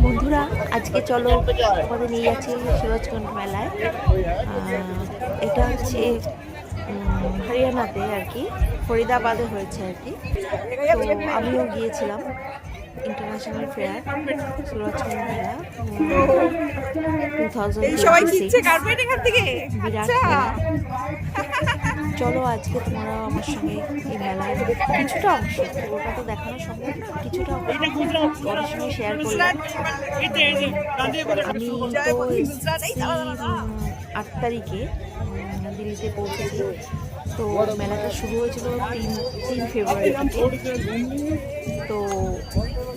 বন্ধুরা, আজকে চলো তোমাদের নিয়ে যাচ্ছি সুরজকুণ্ড মেলায়। এটা হচ্ছে হরিয়ানাতে আর কি, ফরিদাবাদে হয়েছে আর কি। তো আমিও গিয়েছিলাম। ইন্টারন্যাশনাল ফেয়ার সুরজকুণ্ড মেলা 2026 বিরাট মেলা। চলো আজকে তোমরাও আমার সঙ্গে এই মেলার কিছুটা অংশ, পুরোটা তো দেখানো সম্ভব না, কিছুটা অংশ তোমাদের সঙ্গে শেয়ার করলাম। আমি তো এসেছি 8 তারিখে দিল্লিতে পৌঁছেছি। তো মেলাটা শুরু হয়েছিল 3 ফেব্রুয়ারি থেকে। তো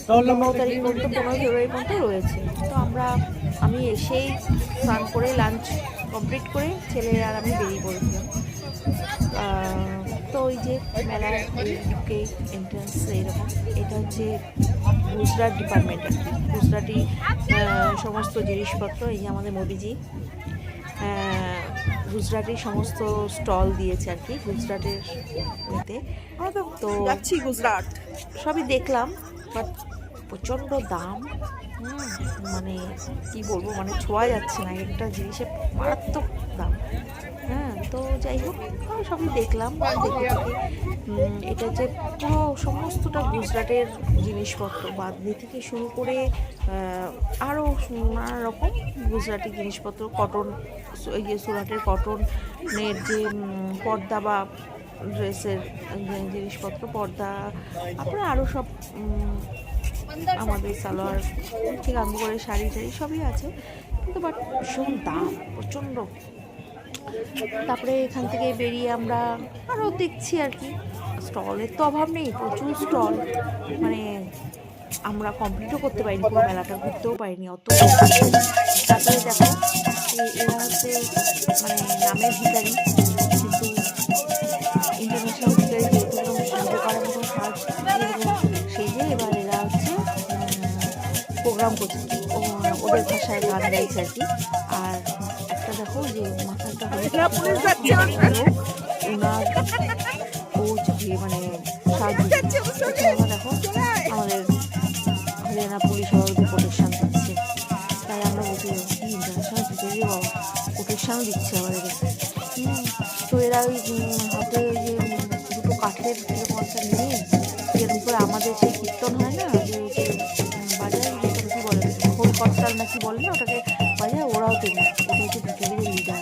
9 তারিখ পর্যন্ত 15 ফেব্রুয়ারি পর্যন্ত রয়েছে। তো আমি এসেই স্নান করে লাঞ্চ কমপ্লিট করে ছেলে আর আমি বেরিয়ে পড়েছিলাম। তো ওই যে মেলার ইউকে এন্ট্রান্স এইরকম, এটা হচ্ছে গুজরাট ডিপার্টমেন্ট আর কি। গুজরাটি সমস্ত জিনিসপত্র, এই যে আমাদের মোদিজি গুজরাটের সমস্ত স্টল দিয়েছে আর কি গুজরাটের মধ্যে। তো যাচ্ছি গুজরাট, সবই দেখলাম, বাট প্রচণ্ড দাম। মানে কি বলবো, মানে ছোঁয়া যাচ্ছে না, একটা জিনিসের মারাত্মক দাম। তো যাই হোক সবই দেখলাম। দেখে এটা যে পুরো সমস্তটা গুজরাটের জিনিসপত্র, বাঁধনি থেকে শুরু করে আরও নানা রকম গুজরাটি জিনিসপত্র, কটন, এই যে সুরাটের কটনের যে পর্দা বা ড্রেসের জিনিসপত্র, পর্দা, তারপরে আরও সব আমাদের সালোয়ার থেকে আরম্ভ করে শাড়ি টাড়ি সবই আছে, কিন্তু বাট ভীষণ দাম, প্রচণ্ড। তারপরে এখান থেকে বেরিয়ে আমরা আরও দেখছি আর কি। স্টলের তো অভাব নেই, প্রচুর স্টল, মানে আমরা কমপ্লিটও করতে পারিনি, পুরো মেলাটা ঘুরতেও পারিনি অত। তারপরে দেখো এরা হচ্ছে মানে নামের ভিখারি, কিন্তু ইন্টারন্যাশনাল ভিখারি, যেহেতু পুজো করার মতো কাজ সেই যে এবার এরা হচ্ছে প্রোগ্রাম করছে, ওদের ভাষায় গান গাইছে আর কি। আর একটা দেখো যে মাথাটা ওনার ও মানে সাহায্য দেখো আমাদের হরিয়ানা পুলিশ ওদের প্রোটেকশান দিচ্ছে। তাই আমরা বলছি ইন্টারন্যাশনাল ভিতরে বাবা প্রোটেকশানও দিচ্ছে আমাদের। তো এরা ওই হাতে ওই যে দুটো কাঠের এরকম একটা নিয়ে, যেরকম করে আমাদের সেই কীর্তন হয় না, যে বাজারে যেটা কী বলে খোল করতাল না কি বলে না, ওটাকে বাজায়, ওরাও তেমনি। এটা হচ্ছে ভিতরের লিডার,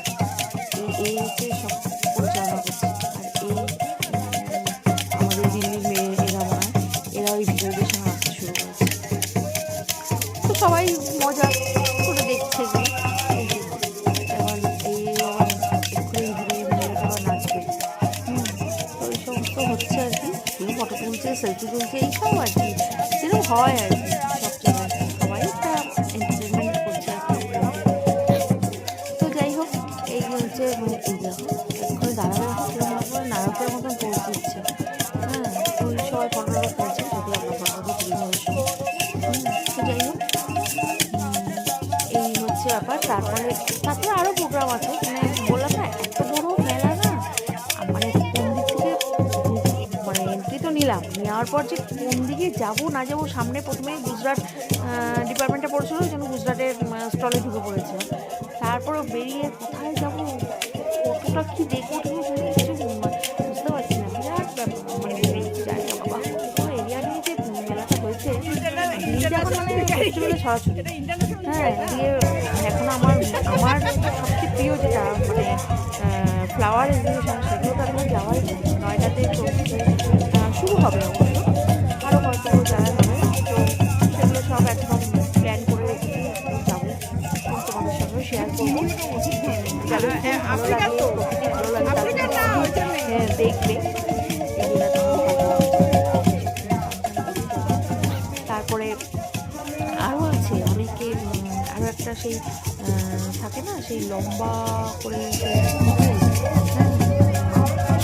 এই হচ্ছে সব পরিচালনা করছে। আর এই আমাদের দিল্লির মেয়ে, এরা মনে হয় এরা ওই ভিতরের সঙ্গে আসতে শুরু করেছে। তো সবাই মজা করে দেখছে যে এবার এক্ষুনি মেয়েটা আবার নাচবে। তো এই সমস্ত হচ্ছে আর কি, কেউ ফটো তুলছে, সেলফি তুলছে, এইসব আর কি, যেরকম হয় আর কি সব জায়গায়, সবাই একটা এন্টারটেনমেন্ট করছে আর কি। তো যাই হোক এই হচ্ছে এই দেখো এক্ষুনি দাঁড়াবে নায়কের মতন পোজ দিচ্ছে। ওই সবাই ফটো তুলছে, যদি আমরা ফটো তুলি ওই সময়। তো যাই হোক এই হচ্ছে ব্যাপার। তারপরে আরও প্রোগ্রাম আছে, মানে বললাম না এত বড় মেলা না, মানে কোন দিক থেকে মানে এন্ট্রি তো নিলাম, নেওয়ার পর যে কোন দিকে যাবো না যাবো, সামনে প্রথমেই গুজরাট ডিপার্টমেন্টটা পড়েছিল, ওই জন্য গুজরাটের স্টলে ঢুকে পড়েছিলাম। তারপরেও বেরিয়ে কোথায় যাবো, কতটা কী দেখবো কিছু বুঝতে পারছি না, বিরাট মানে জায়গা বাবা, পুরো এরিয়া নিয়ে যে মেলাটা হয়েছে, দিল্লিতে এখন মানে ফেস্টিভ্যালে ছড়াছড়ি। দিয়ে এখন আমার সবচেয়ে প্রিয় যেটা মানে ফ্লাওয়ার এক্সিবিশন, সেগুলো তো এখন যাওয়াই যায়। 9টাতে শুরু হবে, অবশ্য আরও কয়েকগুলো জায়গা হবে। তো সেগুলো সব একদম প্ল্যান করে রেখেছি, যাবো, তোমাদের সঙ্গে শেয়ার করবো। যাদের ভালো লাগে, প্রকৃতি ভালো লাগে, তাদের দেখবে এগুলো। তারপরে আরও আছে অনেকে, আরও একটা সেই থাকে না, সেই লম্বা করে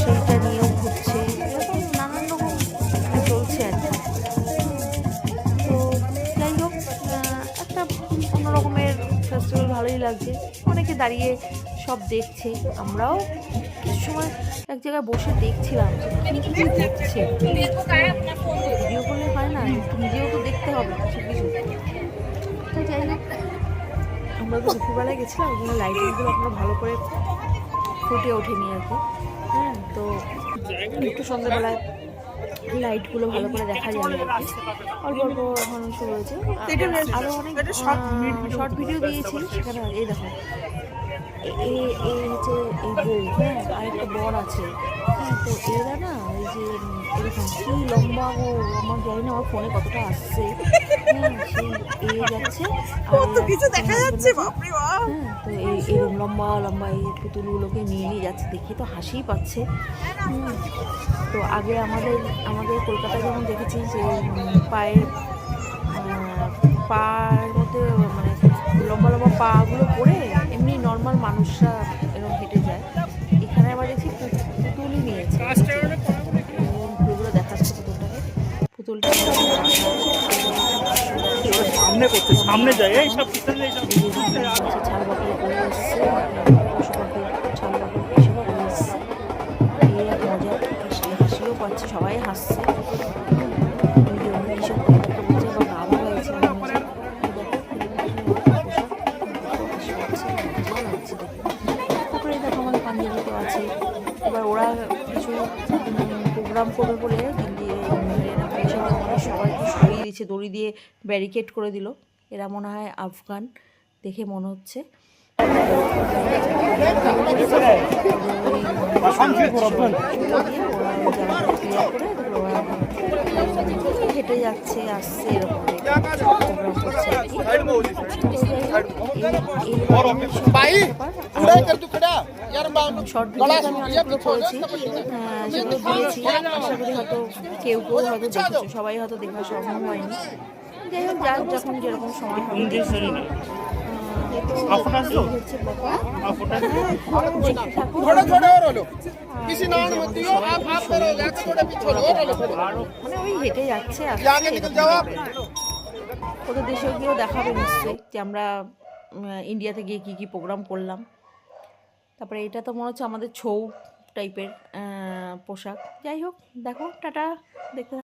সেইটা নিয়েও ঘুরছে, এরকম নানান রকম চলছে আর কি। তো যাই হোক একটা অন্যরকমের ফেস্টিভ্যাল, ভালোই লাগছে। অনেকে দাঁড়িয়ে সব দেখছে, আমরাও কিছু সময় এক জায়গায় বসে দেখছিলাম যে কী দেখছে। ভিডিও করলে হয় না, নিজেও তো দেখতে হবে কিছু কিছু। আমরা তো দুপুরবেলায় গেছিলাম, ওখানে লাইটিংগুলো আপনারা ভালো করে ফুটে ওঠেনি আর কি। হ্যাঁ, তো একটু সন্ধ্যেবেলায় লাইটগুলো ভালো করে দেখা যাবে আর কি। অল্প অল্প এখন শুরু হয়েছে, আরও অনেক শর্ট ভিডিও দিয়েছি সেখানে। এই দেখো, এই হচ্ছে এই বউ, হ্যাঁ, আরেকটা বর আছে। হ্যাঁ, তো এরা না ওই যে এরকম কি লম্বা, ও আমার জানি না আমার ফোনে কতটা আসছে। হ্যাঁ, সেই যাচ্ছে হ্যাঁ, তো এরকম লম্বা লম্বা এই পুতুলগুলোকে নিয়ে নিয়ে যাচ্ছে, দেখে তো হাসিই পাচ্ছে। তো আগে আমাদের কলকাতায় যেমন দেখেছি যে পায়ের মধ্যে মানে লম্বা লম্বা পাগুলো পরে এমনি নর্মাল মানুষরা এরকম হেঁটে যায়, এখানে আবার দেখছি পুতুলই নিয়েছে। পুতুলগুলো দেখাচ্ছে, পুতুলটা সামনে যায় এই সব ছাল বাকড়ে করে এসছে, পশু পাখির ছাল বাকড় এসব করে এসছে। এই এক মজা, হাসিও পাচ্ছে, সবাই হাসছে। এইসব কথাবার্তা বলছে বা গা ভালো হয়েছে। তারপরে দেখো আমাদের পাঞ্জাবি তো আছে। এবার ওরা কিছু প্রোগ্রাম করবে বলে আমাদের সবাইকে সরিয়ে দিচ্ছে, দড়ি দিয়ে ব্যারিকেড করে দিল। এরা মনে হয় আফগান দেখে মনে হচ্ছে। হেঁটে যাচ্ছে আসছে এরকম প্রোগ্রাম করছে আর কি। শর্ট ভিডিও আমি অনেকগুলো করেছি, সেগুলো দিয়েছি। আশা করি হয়তো কেউ হয়তো দেখেছো, সবাই হয়তো দেখা সম্ভব হয়নি। যাই হোক, যার যখন যেরকম সময় হবে। মানে ওই হেঁটে যাচ্ছে ওদের দেশেও গিয়েও দেখাবে নিশ্চয়ই যে আমরা ইন্ডিয়াতে গিয়ে কী কী প্রোগ্রাম করলাম। তারপরে এটা তো মনে হচ্ছে আমাদের ছৌ টাইপের পোশাক। যাই হোক, দেখো, টাটা, দেখতে